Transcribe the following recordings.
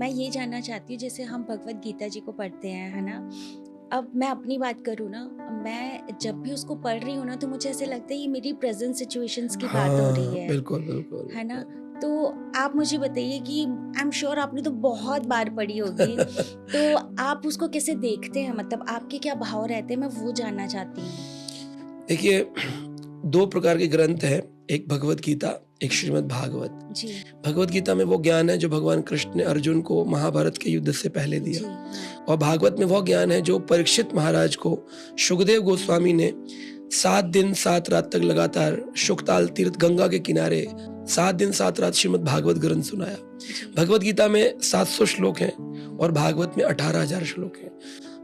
मैं ये जानना चाहती हूँ, जैसे हम भगवत गीता जी को पढ़ते हैं, है ना? अब मैं अपनी बात करूँ ना, मैं जब भी उसको पढ़ रही हूँ ना, तो मुझे ऐसे लगता है ये मेरी प्रेज़ेंट सिचुएशंस की बात हो रही हाँ, बिल्कुल, है ना? बिल्कुल। तो आप मुझे बताइए कि आई एम श्योर आपने तो बहुत बार पढ़ी होगी, तो आप उसको कैसे देखते हैं? मतलब आपके क्या भाव रहते हैं? मैं वो जानना चाहती हूँ। देखिए 2 प्रकार के ग्रंथ हैं, एक भगवत गीता, एक श्रीमद् भागवत। जी, भगवत गीता में वो ज्ञान है जो भगवान कृष्ण ने अर्जुन को महाभारत के युद्ध से पहले दिया, जी, हाँ। और भागवत में वो ज्ञान है जो परीक्षित महाराज को सुखदेव गोस्वामी ने 7 दिन 7 रात तक लगातार शुकताल तीर्थ गंगा के किनारे 7 दिन 7 रात श्रीमद् भागवत ग्रंथ सुनाया। जी, भगवत गीता में 700 श्लोक हैं और भागवत में 18,000 श्लोक हैं।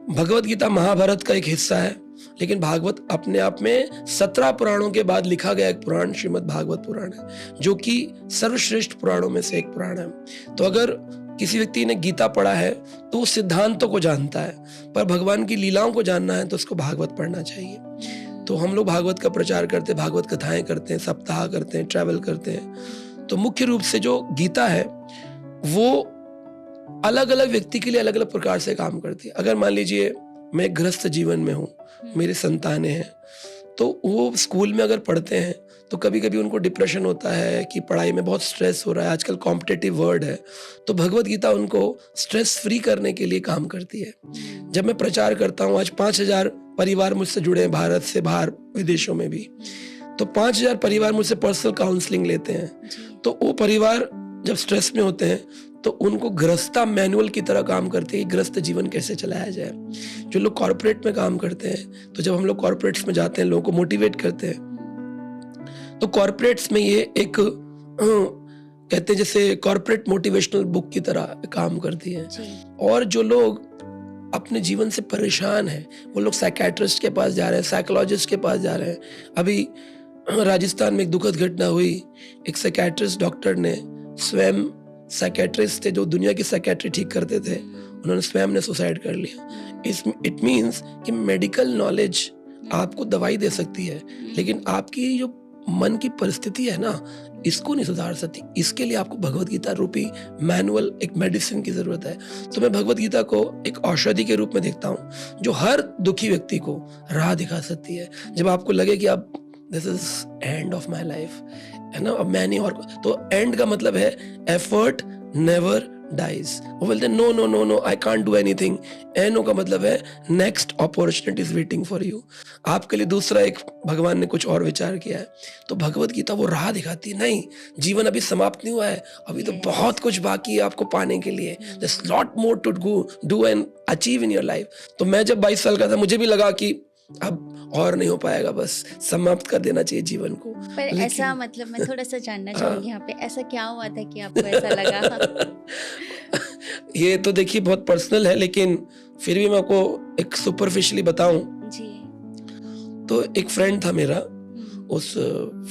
भगवत गीता महाभारत का एक हिस्सा है, लेकिन भागवत अपने आप में 17 पुराणों के बाद लिखा गया एक पुराण श्रीमद् भागवत पुराण है, जो कि सर्वश्रेष्ठ पुराणों में से एक पुराण है। तो अगर किसी व्यक्ति ने गीता पढ़ा है तो वो सिद्धांतों को जानता है, पर भगवान की लीलाओं को जानना है तो उसको भागवत पढ़ना चाहिए। तो हम लोग भागवत का प्रचार करते हैं, भागवत कथाएं करते हैं, सप्ताह करते हैं, ट्रैवल करते हैं। तो मुख्य रूप से जो गीता है वो अलग अलग व्यक्ति के लिए अलग अलग प्रकार से काम करती है। अगर मान लीजिए मैं एक गृहस्थ जीवन में हूँ, मेरे संतानें हैं, तो वो स्कूल में अगर पढ़ते हैं तो कभी कभी उनको डिप्रेशन होता है कि पढ़ाई में बहुत स्ट्रेस हो रहा है, आजकल कॉम्पिटिटिव वर्ल्ड है, तो भगवत गीता उनको स्ट्रेस फ्री करने के लिए काम करती है। जब मैं प्रचार करता हूँ, आज 5,000 परिवार मुझसे जुड़े हैं, भारत से बाहर विदेशों में भी, तो 5,000 परिवार मुझसे पर्सनल काउंसलिंग लेते हैं। तो वो परिवार जब स्ट्रेस में होते हैं तो उनको गृहस्था मैनुअल की तरह काम करते हैं कि गृहस्थ जीवन कैसे चलाया जाए। जो लोग कॉर्पोरेट में काम करते हैं, तो जब हम लोग कॉर्पोरेट्स में जाते हैं, लोगों को मोटिवेट करते हैं, तो कॉर्पोरेट्स में ये एक कहते हैं जैसे कॉर्पोरेट मोटिवेशनल बुक की तरह काम करती है। और जो लोग अपने जीवन से परेशान हैं, वो लोग साइकियाट्रिस्ट के पास जा रहे हैं, साइकोलॉजिस्ट के पास जा रहे हैं। अभी राजस्थान में एक दुखद घटना हुई, एक साइकियाट्रिस्ट डॉक्टर ने स्वयं, साइकियाट्रिस्ट थे जो दुनिया की साइकियाट्री ठीक करते थे, उन्होंने स्वयं ने सुसाइड कर लिया। इट मीन्स कि मेडिकल नॉलेज आपको दवाई दे सकती है, लेकिन आपकी जो मन की परिस्थिति है ना, इसको नहीं सुधार सकती। इसके लिए आपको भगवत गीता रूपी मैनुअल, एक मेडिसिन की जरूरत है। तो मैं भगवत गीता को एक औषधि के रूप में देखता हूँ, जो हर दुखी व्यक्ति को राह दिखा सकती है। जब आपको लगे कि आप this is end of my life, है ना, अब मैं नहीं, और तो एंड का मतलब है एफर्ट नेवर डाइज। वो बोलते हैं no no no no, I can't do anything. N O का मतलब है next opportunity is waiting for you. आपके लिए दूसरा एक भगवान ने कुछ और विचार किया है। तो भगवत गीता वो राह दिखाती है, नहीं जीवन अभी समाप्त नहीं हुआ है, अभी तो बहुत कुछ बाकी है आपको पाने के लिए, there's lot more to do and achieve in your life। तो मैं जब 22 साल का था, मुझे भी लगा कि अब और नहीं हो पाएगा, बस समाप्त कर देना चाहिए जीवन को। पर ऐसा, मतलब मैं थोड़ा सा जानना चाहूंगी यहाँ पे, ऐसा क्या हुआ था कि आपको ऐसा लगा? ये तो देखिए बहुत पर्सनल है, लेकिन फिर भी मैं आपको एक सुपरफिशियली बताऊं जी, तो एक फ्रेंड था मेरा, उस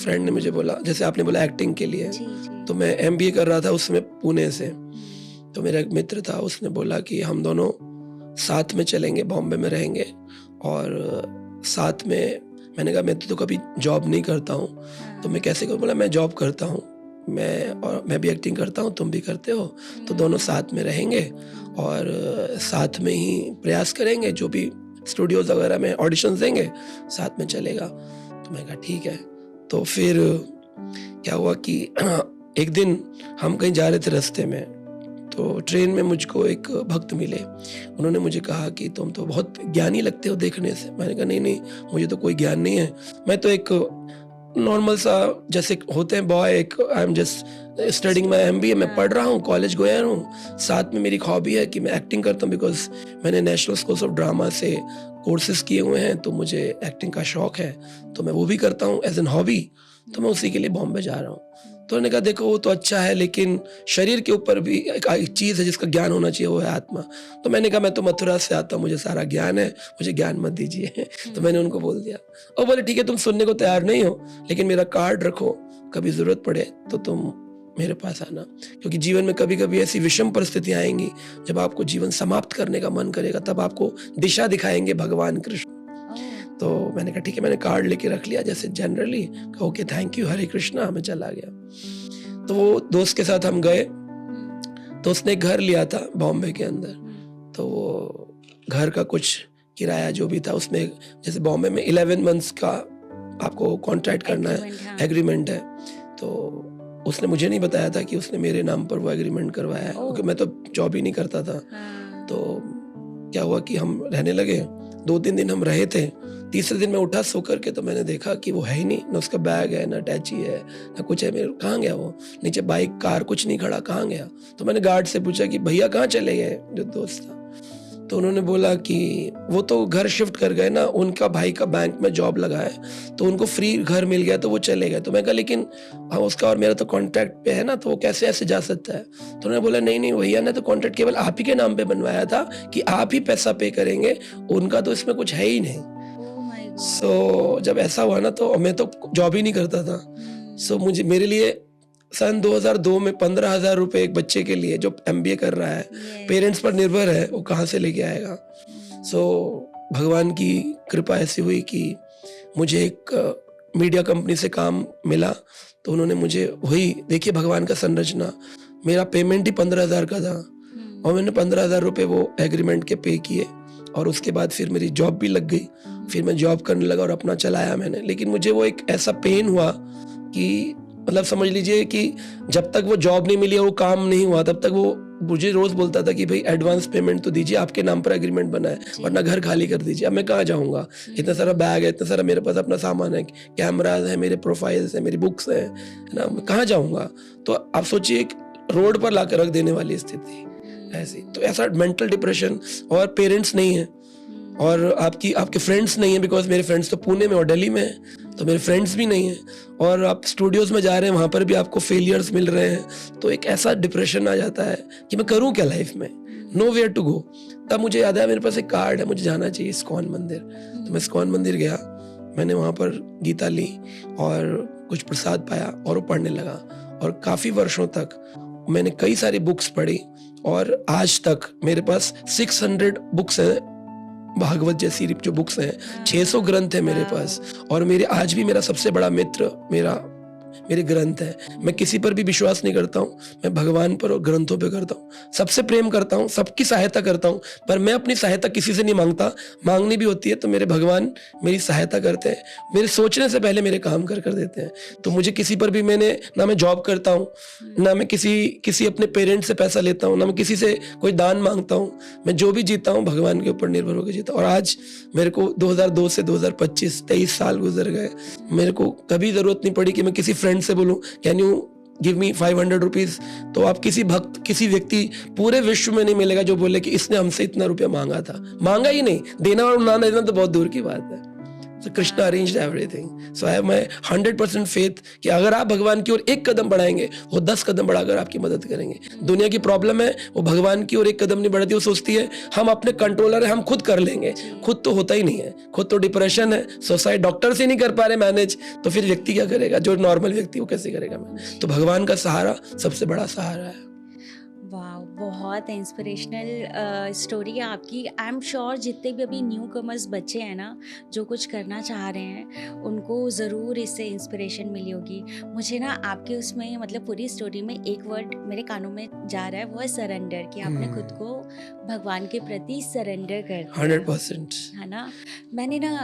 फ्रेंड ने मुझे बोला, जैसे आपने बोला एक्टिंग के लिए, जी, जी। तो मैं MBA कर रहा था उस समय पुणे से। तो मेरा एक मित्र था, उसने बोला कि हम दोनों साथ में चलेंगे, बॉम्बे में रहेंगे और साथ में। मैंने कहा मैं तो कभी जॉब नहीं करता हूँ, तो मैं कैसे करूँ? बोला मैं जॉब करता हूँ, मैं भी एक्टिंग करता हूँ, तुम भी करते हो, तो दोनों साथ में रहेंगे और साथ में ही प्रयास करेंगे, जो भी स्टूडियोज वगैरह में ऑडिशंस देंगे, साथ में चलेगा। तो मैं कहा ठीक है। तो फिर क्या हुआ कि एक दिन हम कहीं जा रहे थे, रास्ते में तो ट्रेन में मुझको एक भक्त मिले। उन्होंने मुझे कहा कि तुम तो बहुत ज्ञानी लगते हो देखने से। मैंने कहा नहीं नहीं, मुझे तो कोई ज्ञान नहीं है, मैं तो एक नॉर्मल सा जैसे होते हैं बॉय, एक I am just studying my MBA, मैं पढ़ रहा हूँ, कॉलेज गया हूँ, साथ में मेरी हॉबी है कि मैं एक्टिंग करता हूँ, बिकॉज मैंने नेशनल स्कूल ऑफ ड्रामा से कोर्सेज किए हुए हैं, तो मुझे एक्टिंग का शौक है, तो मैं वो भी करता हूँ एज एन हॉबी। तो मैं उसी के लिए बॉम्बे जा रहा हूँ। तो उन्होंने कहा देखो वो तो अच्छा है, लेकिन शरीर के ऊपर भी एक चीज़ है जिसका ज्ञान होना चाहिए, वो है आत्मा। तो मैंने कहा मैं तो मथुरा से आता हूँ, मुझे सारा ज्ञान है, मुझे ज्ञान मत दीजिए। तो मैंने उनको बोल दिया, और बोले ठीक है तुम सुनने को तैयार नहीं हो, लेकिन मेरा कार्ड रखो, कभी जरूरत पड़े तो तुम मेरे पास आना। क्योंकि जीवन में कभी कभी ऐसी विषम परिस्थितियां आएंगी जब आपको जीवन समाप्त करने का मन करेगा, तब आपको दिशा दिखाएंगे भगवान कृष्ण। तो मैंने कहा ठीक है, मैंने कार्ड लेके रख लिया जैसे जनरली, ओके थैंक यू, हरे कृष्णा, मैं चला गया। तो वो दोस्त के साथ हम गए, तो उसने एक घर लिया था बॉम्बे के अंदर। तो वो घर का कुछ किराया जो भी था उसमें, जैसे बॉम्बे में 11 मंथ्स का आपको कॉन्ट्रैक्ट करना है, एग्रीमेंट है। तो उसने मुझे नहीं बताया था कि उसने मेरे नाम पर वो एग्रीमेंट करवाया है, क्योंकि मैं तो जॉब ही नहीं करता था। तो क्या हुआ कि हम रहने लगे, 2-3 दिन हम रहे थे। तीसरे दिन मैं उठा सो करके, तो मैंने देखा कि वो है ही नहीं, ना उसका बैग है, ना अटैची है, ना कुछ है। मेरे कहाँ गया वो? नीचे बाइक कार कुछ नहीं खड़ा, कहाँ गया? तो मैंने गार्ड से पूछा कि भैया कहाँ चले गए, जो दोस्त था। तो उन्होंने बोला कि वो तो घर शिफ्ट कर गए ना, उनका भाई का बैंक में जॉब लगा है, तो उनको फ्री घर मिल गया तो वो चले गए। तो मैं कहा लेकिन उसका और मेरा तो कॉन्ट्रैक्ट पे है ना, तो वो कैसे ऐसे जा सकता है? तो उन्होंने बोला नहीं भैया ने तो कॉन्ट्रैक्ट केवल आप ही के नाम पे बनवाया था कि आप ही पैसा पे करेंगे, उनका तो इसमें कुछ है ही नहीं। सो जब ऐसा हुआ ना, तो मैं तो जॉब ही नहीं करता था। सो मेरे लिए सन 2002 में 15,000 रुपए एक बच्चे के लिए जो MBA कर रहा है, पेरेंट्स पर निर्भर है, वो कहाँ से लेके आएगा? सो भगवान की कृपा ऐसी हुई कि मुझे एक मीडिया कंपनी से काम मिला। तो उन्होंने मुझे वही, देखिए भगवान का संरचना, मेरा पेमेंट ही 15,000 का था और मैंने 15,000 रुपए वो एग्रीमेंट के पे किए, और उसके बाद फिर मेरी जॉब भी लग गई। फिर मैं जॉब करने लगा और अपना चलाया मैंने। लेकिन मुझे वो एक ऐसा पेन हुआ कि मतलब समझ लीजिए कि जब तक वो जॉब नहीं मिली और वो काम नहीं हुआ, तब तक वो मुझे रोज बोलता था कि भाई एडवांस पेमेंट तो दीजिए, आपके नाम पर एग्रीमेंट बना है, वरना घर खाली कर दीजिए। अब मैं कहाँ जाऊंगा? इतना सारा बैग है, इतना सारा मेरे पास अपना सामान है, कैमराज है, मेरे प्रोफाइल्स है, मेरी बुक्स है ना, मैं कहाँ जाऊंगा? तो आप सोचिए, एक रोड पर लाकर रख देने वाली स्थिति ऐसी। तो ऐसा मेंटल डिप्रेशन, और पेरेंट्स नहीं है, और आपके फ्रेंड्स नहीं है, बिकॉज मेरे फ्रेंड्स तो पुणे में और दिल्ली में है, तो मेरे फ्रेंड्स भी नहीं है। और आप स्टूडियोज में जा रहे हैं, वहाँ पर भी आपको फेलियर्स मिल रहे हैं। तो एक ऐसा डिप्रेशन आ जाता है कि मैं करूँ क्या लाइफ में, नो वेयर टू गो। तब मुझे याद आया मेरे पास एक कार्ड है, मुझे जाना चाहिए इस्कॉन मंदिर। तो मैं इस्कॉन मंदिर गया, मैंने वहाँ पर गीता ली और कुछ प्रसाद पाया और वो पढ़ने लगा। और काफ़ी वर्षों तक मैंने कई सारी बुक्स पढ़ी, और आज तक मेरे पास 600 बुक्स हैं, भागवत जैसी जो बुक्स हैं, 600 ग्रंथ है मेरे पास। और मेरे आज भी मेरा सबसे बड़ा मित्र मेरे ग्रंथ है। मैं किसी पर भी विश्वास नहीं करता हूँ, मैं भगवान पर और ग्रंथों पे करता हूँ। सबसे प्रेम करता हूँ, सबकी सहायता करता हूँ, पर मैं अपनी सहायता किसी से नहीं मांगता। मांगनी भी होती है तो मेरे भगवान मेरी सहायता करते हैं, मेरे सोचने से पहले मेरे काम कर देते हैं। तो मुझे किसी पर भी, ना मैं जॉब करता हूँ, ना मैं किसी अपने पेरेंट्स से पैसा लेता हूँ, ना मैं किसी से कोई दान मांगता हूँ। मैं जो भी जीता हूँ भगवान के ऊपर निर्भर होकर जीता। और आज मेरे को 2002 से 2025 23 साल गुजर गए, मेरे को कभी जरूरत नहीं पड़ी कि मैं किसी फ्रेंड से बोलूं can you give me 500 rupees. तो आप किसी भक्त, किसी व्यक्ति पूरे विश्व में नहीं मिलेगा जो बोले कि इसने हमसे इतना रुपया मांगा था। मांगा ही नहीं, देना और ना देना तो बहुत दूर की बात है। So Krishna arranged everything. So I have my 100% faith कि अगर आप भगवान की ओर एक कदम बढ़ाएंगे, वो 10 कदम बढ़ाकर आपकी मदद करेंगे। दुनिया की प्रॉब्लम है, वो भगवान की ओर एक कदम नहीं बढ़ाती, वो सोचती है हम अपने कंट्रोलर है, हम खुद कर लेंगे। खुद तो होता ही नहीं है, खुद तो डिप्रेशन है, सोसाइटी डॉक्टर से नहीं कर पा रहे मैनेज, तो फिर व्यक्ति क्या करेगा? जो नॉर्मल व्यक्ति वो कैसे करेगा मैनेज? तो भगवान का सहारा सबसे बड़ा सहारा है। वाह, बहुत इंस्पिरेशनल स्टोरी है आपकी। आई एम श्योर जितने भी अभी न्यू कमर्स बच्चे हैं ना, जो कुछ करना चाह रहे हैं, उनको ज़रूर इससे इंस्पिरेशन मिली होगी। मुझे ना आपके उसमें, मतलब पूरी स्टोरी में एक वर्ड मेरे कानों में जा रहा है, वो है सरेंडर, कि आपने खुद को भगवान के प्रति सरेंडर कर दिया। 100%, है ना। मैंने ना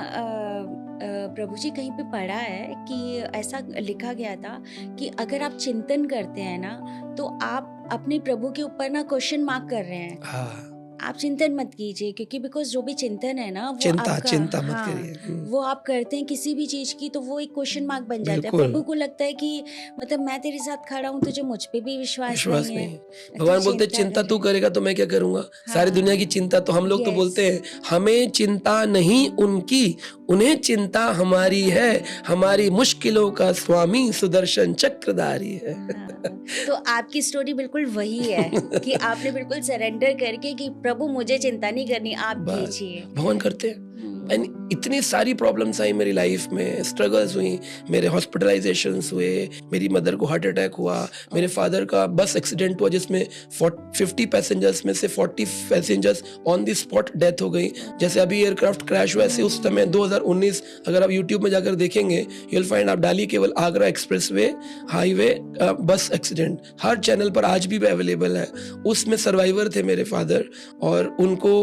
प्रभु जी कहीं पे पढ़ा है कि ऐसा लिखा गया था कि अगर आप चिंतन करते हैं ना, तो आप अपने प्रभु के ऊपर ना क्वेश्चन मार्क कर रहे हैं। हाँ, आप चिंतन मत कीजिए, क्योंकि बिकॉज जो भी चिंतन है ना, वो चिंता मत हाँ, करिए। वो आप करते हैं किसी भी चीज की, तो वो एक क्वेश्चन मार्क बन जाता है। बिल्कुल। प्रभु को लगता है कि मतलब मैं तेरे साथ खड़ा हूँ, तुझे मुझ पे भी विश्वास नहीं है। भगवान तो बोलते चिंता तू करेगा तो मैं क्या करूंगा? सारी दुनिया की चिंता तो हम लोग तो बोलते हैं हमें चिंता नहीं उनकी, उन्हें चिंता हमारी है, हमारी मुश्किलों का स्वामी सुदर्शन चक्रधारी है। तो आपकी स्टोरी बिल्कुल वही है कि आपने बिल्कुल सरेंडर करके कि प्रभु मुझे चिंता नहीं करनी, आप कीजिए। भगवान करते हैं। एंड इतनी सारी प्रॉब्लम्स आई मेरी लाइफ में, स्ट्रगल्स हुई, मेरे हॉस्पिटलाइजेशंस हुए, मेरी मदर को हार्ट अटैक हुआ, मेरे फादर का बस एक्सीडेंट हुआ जिसमें 50 पैसेंजर्स में से 40 passengers on the spot death हो गई। जैसे अभी एयरक्राफ्ट क्रैश हुआ, ऐसे उस समय 2019 अगर आप यूट्यूब में जाकर देखेंगे यू विल फाइंड आप डाली केवल Agra expressway highway bus accident, हर चैनल पर आज भी अवेलेबल है। उसमें सर्वाइवर थे मेरे फादर और उनको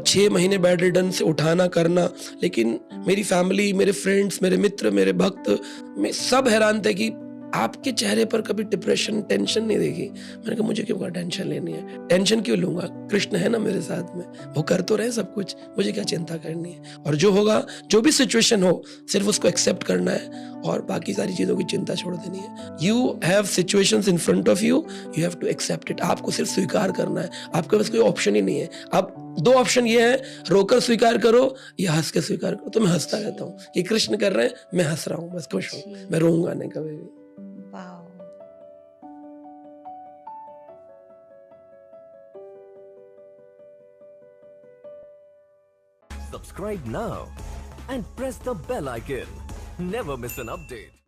6 महीने बेड रिडन से उठाना करना, लेकिन मेरी फैमिली, मेरे फ्रेंड्स, मेरे मित्र, मेरे भक्त में सब हैरान थे कि आपके चेहरे पर कभी डिप्रेशन, टेंशन नहीं देखी। मैंने कहा मुझे क्यों टेंशन लेनी है, टेंशन क्यों लूंगा, कृष्ण है ना मेरे साथ में, वो कर तो रहे सब कुछ, मुझे क्या चिंता करनी है। और जो होगा, जो भी सिचुएशन हो, सिर्फ उसको एक्सेप्ट करना है और बाकी सारी चीजों की चिंता छोड़ देनी है। You have situations in front of you, you have to accept it. आपको सिर्फ स्वीकार करना है, आपके पास कोई ऑप्शन ही नहीं है। आप 2 ऑप्शन ये है, रोकर स्वीकार करो या हंस के स्वीकार करो। तो मैं हंसता रहता हूँ कि कृष्ण कर रहे हैं, मैं हंस रहा हूँ, बस खुश हूँ, मैं रोऊंगा नहीं कभी भी। Wow! Subscribe now and press the bell icon. Never miss an update.